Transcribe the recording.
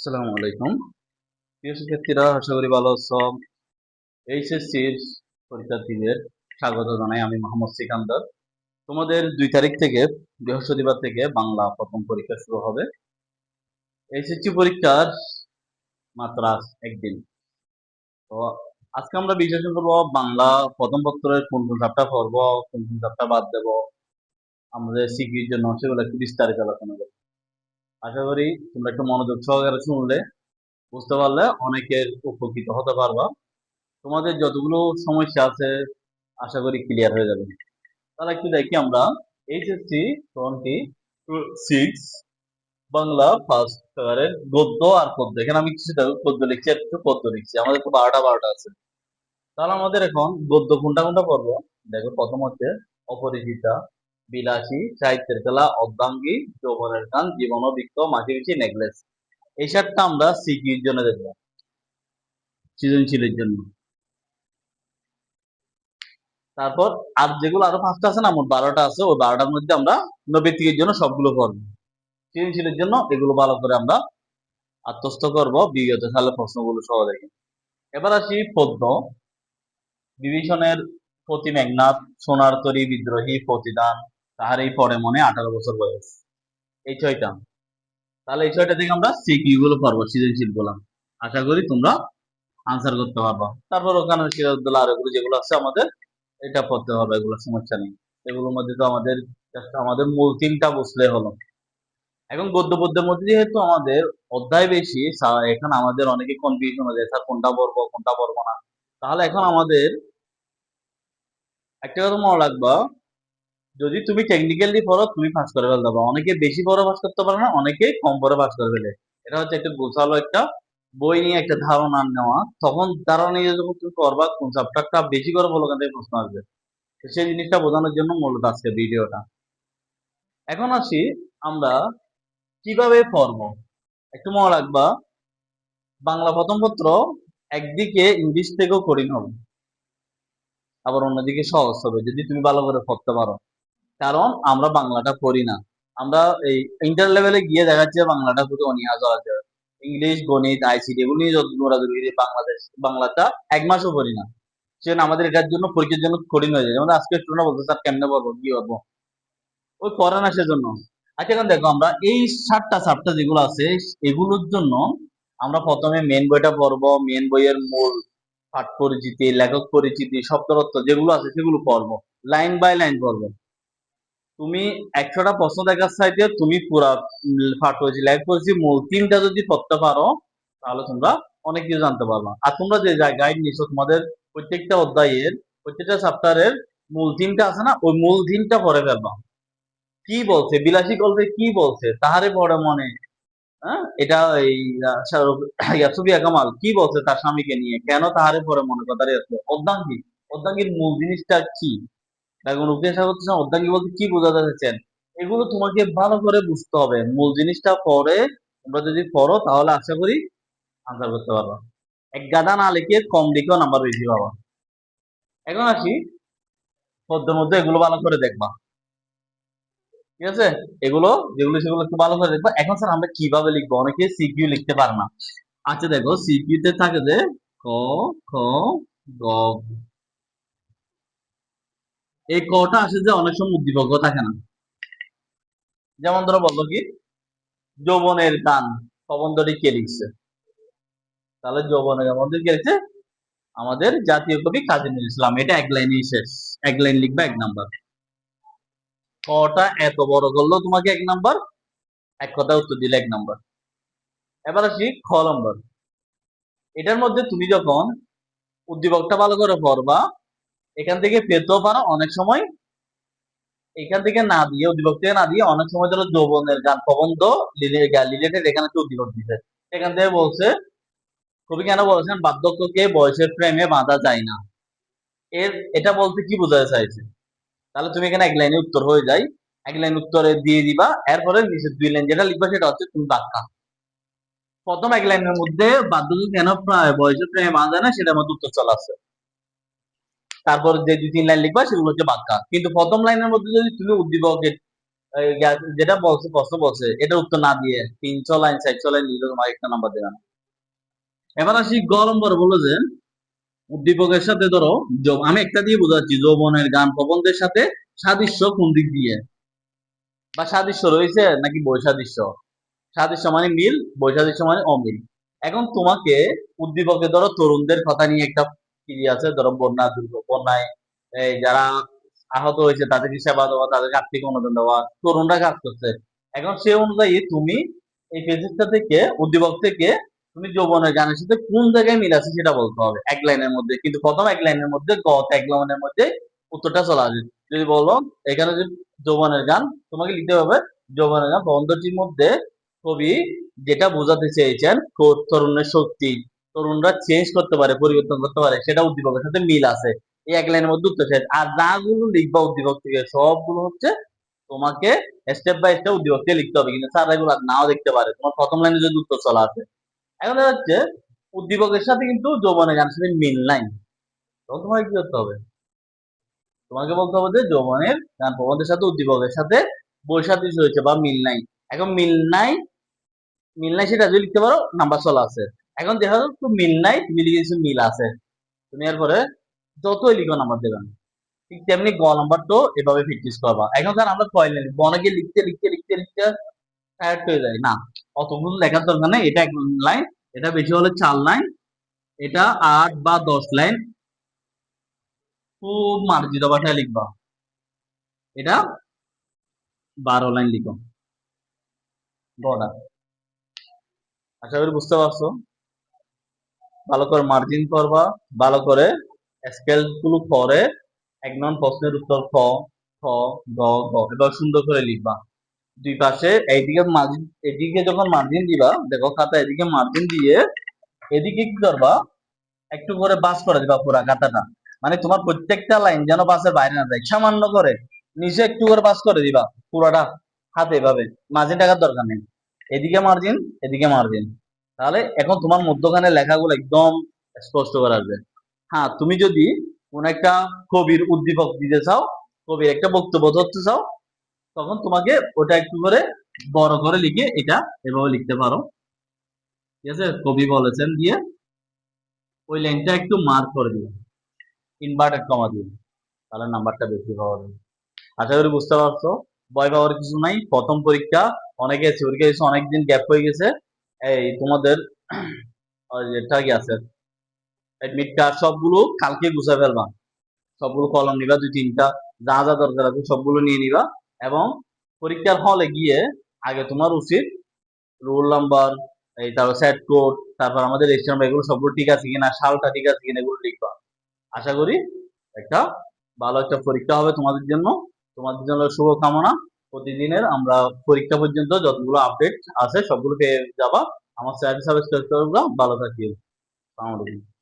আসসালামু আলাইকুম। প্রিয় শিক্ষার্থীরা, আশা করি ভালো আছো। এইচএসসির পরীক্ষার্থীদের স্বাগত জানাই। আমি মোহাম্মদ সিকান্দার। তোমাদের 2 তারিখ থেকে, বৃহস্পতিবার থেকে বাংলা প্রথম পরীক্ষা শুরু হবে। এইচএসসি পরীক্ষার মাত্র আজ একদিন। তো আজকে আমরা বিশ্লেষণ করবো বাংলা প্রথম পত্রের কোন কোন চ্যাপ্টার পড়বো, কোন কোন চ্যাপ্টার বাদ দেবো, আমাদের সিকিউর জন্য সেগুলো একটু বিস্তারিত আলোচনা করবো। আশা করি তোমরা একটু মনোযোগ সহকারে শুনলে, বুঝতে পারলে অনেকের উপকৃত হতে পারবা। তোমাদের যতগুলো সমস্যা আছে আশা করি ক্লিয়ার হয়ে যাবে। তাহলে একটু দেখি আমরা এইচএসসি 26 বাংলা ফার্স্ট পেপারের গদ্য আর পদ্য। এখানে আমি কিছু পদ্য লিখছি, একটু পদ্য লিখছি। আমাদের তো 12টা আছে। তাহলে আমাদের এখন গদ্য কোনটা কোনটা পড়বো দেখো। প্রথম হচ্ছে অপরিচিতা, বিলাসী, সাহিত্যের খেলা, অর্ধাঙ্গী, যৌবনের গান, জীবন বৃক্ষ, মাঝে পিছি, নেকলেস। এই 7টা আমরা সিকিউর জন্য দেখবো, সৃজনশীলের জন্য। তারপর আর যেগুলো আরো 5টা আছে না, মোট 12টা আছে। ওই 12টার মধ্যে আমরা নৈবেত্তিকের জন্য সবগুলো করবো, সৃজনশীলের জন্য এগুলো ভালো করে আমরা আত্মস্থ করব বিগত সালের প্রশ্নগুলো সহ দেখে। এবার আসি পদ্য। বিভীষণের প্রতি মেঘনাদ, সোনার তরী, বিদ্রোহী, প্রতিদান, তাহারই পরে মনে, 18 বছর বয়স। এই 6টা। তাহলে এই 6টা থেকে আমরা সিকিউ গুলো করবো, সৃজনশীল গুলো। আশা করি তোমরা আনসার করতে পারবো। তারপর ওখানে সিরাজউদ্দৌলা আর এগুলো যেগুলো আছে আমাদের, এটা পড়তে হবে, এগুলো সমস্যা নেই। এগুলোর মধ্যে তো আমাদের আমাদের মূল 3টা বুঝলে হলো। এখন গদ্য পদ্যের মধ্যে যেহেতু আমাদের অধ্যায় বেশি, এখন আমাদের অনেকে কনফিউশন হয়ে যায়, স্যার কোনটা পড়বো কোনটা পড়বো না। তাহলে এখন আমাদের একটা কথা মনে রাখবা, যদি তুমি টেকনিক্যালি পড়ো তুমি পাস করে ফেলতে পারো। অনেকে বেশি পড়ে পাস করতে পারে না, অনেকে কম পড়ে পাস করে ফেলে। এটা হচ্ছে একটা গোছালো একটা বই নিয়ে একটা ধারণা নেওয়া। তখন ধারণা নিয়ে যখন তুমি করবা, কোন চ্যাপ্টারটা বেশি করে বলো, ওখান থেকে প্রশ্ন আসবে। তো সেই জিনিসটা বোঝানোর জন্য মূলত আজকে ভিডিওটা। এখন আসি আমরা কিভাবে পড়বো। একটু মনে রাখবা, বাংলা প্রথম পত্র একদিকে ইংলিশ থেকেও কঠিন হবে, আবার অন্যদিকে সহজ হবে যদি তুমি ভালো করে পড়তে পারো। কারণ আমরা বাংলাটা পড়ি না। আমরা এই ইন্টার লেভেলে গিয়ে দেখা যাচ্ছে বাংলাটা খুবই অনীহা করা যায়। ইংলিশ, গণিত, আইসিটি এগুলো নিয়ে যত দৌড়াদৌড়ি করি, বাংলাটা 1 মাসও পড়ি না। সেজন্য আমাদের এটার জন্য পরীক্ষার জন্য কঠিন হয়ে যায়। যেমন আজকে স্টুডেন্ট বলতে, স্যার কেমনে পড়বো, কি করবো, ওই করে না সেজন্য। আচ্ছা, এখন দেখো আমরা এই 7টা চ্যাপ্টার যেগুলো আছে এগুলোর জন্য আমরা প্রথমে মেন বইটা পড়বো। মেন বইয়ের মূল পাঠ পরিচিতি, লেখক পরিচিতি, শব্দরত্ন যেগুলো আছে সেগুলো পড়বো, লাইন বাই লাইন পড়বো। তুমি 100টা প্রশ্ন দেখার চাইতে তুমি পুরা পাঠ পরিচিতি, লেখক পরিচিতি মূল 3টা যদি পড়তে পারো, তাহলে তোমরা অনেক কিছু জানতে পারবা। আর তোমরা যে গাইড নিছো, তোমাদের প্রত্যেকটা অধ্যায়ের প্রত্যেকটা চ্যাপ্টারের মূল 3টা আছে না, ওই মূল 3টা পড়ে ফেলবা। কি বলছে বিলাসী গল্পে, কি বলছে তাহারে পড়ে মনে, হ্যাঁ, এটা এই সুফিয়া কামাল কি বলছে তার স্বামীকে নিয়ে, কেন তাহারে পরে মনে কথারে আছে। অর্ধাঙ্গী, অর্ধাঙ্গীর মূল জিনিসটা কি, এখন উপদেশা করতেছেন অর্ধাঙ্গী বলতে কি বোঝাতে চাচ্ছেন, এগুলো তোমাকে ভালো করে বুঝতে হবে। মূল জিনিসটা পরে তোমরা যদি পড়ো তাহলে আশা করি আনসার করতে পারবা। এক গাদা না লিখে কম লিখেও নাম্বার বেশি পাবা। এখন আসি পদ্মের মধ্যে, এগুলো ভালো করে দেখবা, ঠিক আছে। এগুলো যেগুলো সেগুলো একটু ভালো করে দেখবা। এখন স্যার আমরা কিভাবে লিখবো, অনেকে সিকিউ লিখতে পারে না। আচ্ছা দেখো, সিকিউ তে থাকে যে ক, খ, গ। এই কটা আসে যে অনেক সময় উদ্দীপক থাকে না। যেমন ধরো বললো কি, যৌবনের গান প্রবন্ধটি কে লিখছে। তাহলে যৌবনের গান কে লিখছে, আমাদের জাতীয় কবি কাজী নজরুল ইসলাম। এটা এক লাইনে শেষ, এক লাইন লিখবা 1 নাম্বার। কটা এত বড় করলো তোমাকে 1 নাম্বার, এক কথা উত্তর দিলে 1 নাম্বার। এবার আসি খ নম্বর। এটার মধ্যে তুমি যখন উদ্দীপকটা ভালো করে পড়বা, এখান থেকে পেতেও পারো অনেক সময়। এখান থেকে না দিয়ে, উদ্দীপক থেকে না দিয়ে, অনেক সময় ধরো যৌবনের গান প্রবন্ধ রিলেটেড এখানে উদ্দীপক দিতে, এখান থেকে বলছে কবি কেন বলেছেন বার্ধক্যকে বয়সের প্রেমে বাঁধা যায় না। এটা বলতে কি বোঝাতে চাইছে। তাহলে তুমি এখানে এক লাইনে উত্তর হয়ে যায়, এক লাইন উত্তরে দিয়ে দিবা। এরপরে নিচের 2 লাইন যেটা লিখবা সেটা হচ্ছে তুমি ব্যাখ্যা। প্রথম এক লাইনের মধ্যে বার্ধক্য কেন বয়সের প্রেমে বাঁধা যায় না সেটার মধ্যে উত্তর চলে আসছে। তারপর যে 2-3 লাইন লিখবা সেগুলো হচ্ছে ব্যাখ্যা। কিন্তু প্রথম লাইনের মধ্যে যদি তুমি উদ্দীপকের যেটা বলছে প্রশ্ন বলছে এটা উত্তর না দিয়ে 300 লাইন 400 লাইন লিখলে তোমার একটা নাম্বার দেবে না। এবার আসি গ নম্বর, বলো যে উদ্দীপকের সাথে ধরো আমি একটা দিয়ে বোঝাচ্ছি, যৌবনের গান প্রবন্ধের সাথে সাদৃশ্য কোন দিক দিয়ে, বা সাদৃশ্য রয়েছে নাকি বৈসাদৃশ্য। সাদৃশ্য মানে মিল, বৈসাদৃশ্য মানে অমিল। এখন তোমাকে উদ্দীপকে ধরো তরুণদের কথা নিয়ে একটা কি আছে, ধরো বন্যায় এই যারা আহত হয়েছে তাদেরকে সেবা দেওয়া, তাদেরকে আর্থিক অনুদান দেওয়া, তরুণরা কাজ করছে। এখন সে অনুযায়ী তুমি এই পেজটা থেকে, উদ্দীপক থেকে তুমি যৌবনের গানের সাথে কোন জায়গায় মিল আছে সেটা বলতে হবে এক লাইনের মধ্যে, কিন্তু প্রথম এক লাইনের মধ্যে এক লাইনের মধ্যে উত্তরটা চলে আসবে। যদি বলো এখানে যে যৌবনের গান, তোমাকে লিখতে হবে যৌবনের গান প্রবন্ধটির মধ্যে কবি যেটা বোঝাতে চেয়েছেন তরুণের শক্তি, তরুণরা চেঞ্জ করতে পারে, পরিবর্তন করতে পারে, সেটা উদ্দীপকের সাথে মিল আছে। এই এক লাইনের মধ্যে উত্তর শেষ। আর যাগুলো লিখবা উদ্দীপক থেকে সবগুলো হচ্ছে তোমাকে স্টেপ বাই স্টেপ উদ্দীপক থেকে লিখতে হবে, কিন্তু স্যার এগুলো নাও দেখতে পারে, তোমার প্রথম লাইনে যদি উত্তর চলা আছে। এখন দেখা যাচ্ছে উদ্দীপকের সাথে কিন্তু যৌবনের গানের সাথে মিল নাই, তখন তোমাকে কি করতে হবে, তোমাকে বলতে হবে যে যৌবনের গান প্রবন্ধের সাথে উদ্দীপকের সাথে বৈসাদৃশ্য হয়েছে বা মিল নাই। এখন মিল নাই সেটা যদি লিখতে পারো নাম্বার চলা আছে। এখন দেখা যাচ্ছে মিল নাই, তুমি লিখেছো মিল আছে, তুমি এরপরে যতই লিখো নাম্বার দেবে না। ঠিক তেমনি গ নাম্বার তো এভাবে প্র্যাকটিস করবা। এখন স্যার আমরা কয় লাইন লিখবো, অনেকে লিখতে লিখতে লিখতে লিখতে টায়ার্ড হয়ে যায়, না অতগুলো লেখার দরকার নেই, এটা এক লাইন, এটা বেশি হলে 4 লাইন, এটা 8 বা 10 লাইন, খুব মার্জিত ভাষায় লিখবা, এটা 12 লাইন লিখো গটা। আশা করি বুঝতে পারছো। ভালো করে মার্জিন করবা, ভালো করে স্কেল গুলো করে 1 নং প্রশ্নের উত্তর খ, খ, গ, গ এবার সুন্দর করে লিখবা। দুই পাশে এইদিকে মার্জিন, এদিকে যখন মার্জিন দিবা, দেখো খাতা এদিকে মার্জিন দিয়ে এদিকে কি করবা, একটু করে বাস করে দিবা পুরা খাতাটা, মানে তোমার প্রত্যেকটা লাইন যেন বাসের বাইরে না যায়, সামান্য করে নিচে একটু করে বাস করে দিবা পুরাটা হাতে এভাবে, মার্জিন টাকার দরকার নেই, এদিকে মার্জিন এদিকে মার্জিন। তাহলে এখন তোমার মধ্যখানে লেখাগুলো একদম স্পষ্ট করে আসবে। হ্যাঁ, তুমি যদি কোন একটা কবির উদ্দীপক দিতে চাও, কবির একটা বক্তব্য ধরতে চাও, তখন তোমাকে ওটা একটু করে বড় করে লিখে এটা এভাবে লিখতে পারো। ঠিক আছে, কবি বলেছেন দিয়ে ওই লাইনটা একটু মার্ক করে দিবে, ইনভার্টেড কমা দিয়ে, তাহলে নাম্বারটা বেশি পাওয়া যাবে। আশা করি বুঝতে পারছো। ভয় পাওয়ার কিছু নাই, প্রথম পরীক্ষা, অনেকে পরীক্ষা দিয়েছে, অনেকদিন গ্যাপ হয়ে গেছে। এই তোমাদের যেটা কি আছে এডমিট কার্ড সবগুলো কালকে গুছিয়ে ফেলবা, সবগুলো কলম নিবা 2-3টা, যা যা দরকার আছে সবগুলো নিয়ে নিবা। এবং পরীক্ষার হলে গিয়ে আগে তোমার উচিত রোল নাম্বার, এই তারপর সেট কোড, তারপর আমাদের রেজিস্ট্রার নাম্বার, এগুলো সবগুলো ঠিক আছে কিনা, সালটা ঠিক আছে কিনা, এগুলো লিখবা। আশা করি একটা ভালো একটা পরীক্ষা হবে তোমাদের জন্য। তোমাদের জন্য শুভকামনা। প্রতিদিনের আমরা পরীক্ষা পর্যন্ত যতগুলো আপডেট আছে সবগুলো পেয়ে যাবা। আমার চ্যানেল সাবস্ক্রাইব করবা। ভালো থাকিও। আসসালামু আলাইকুম।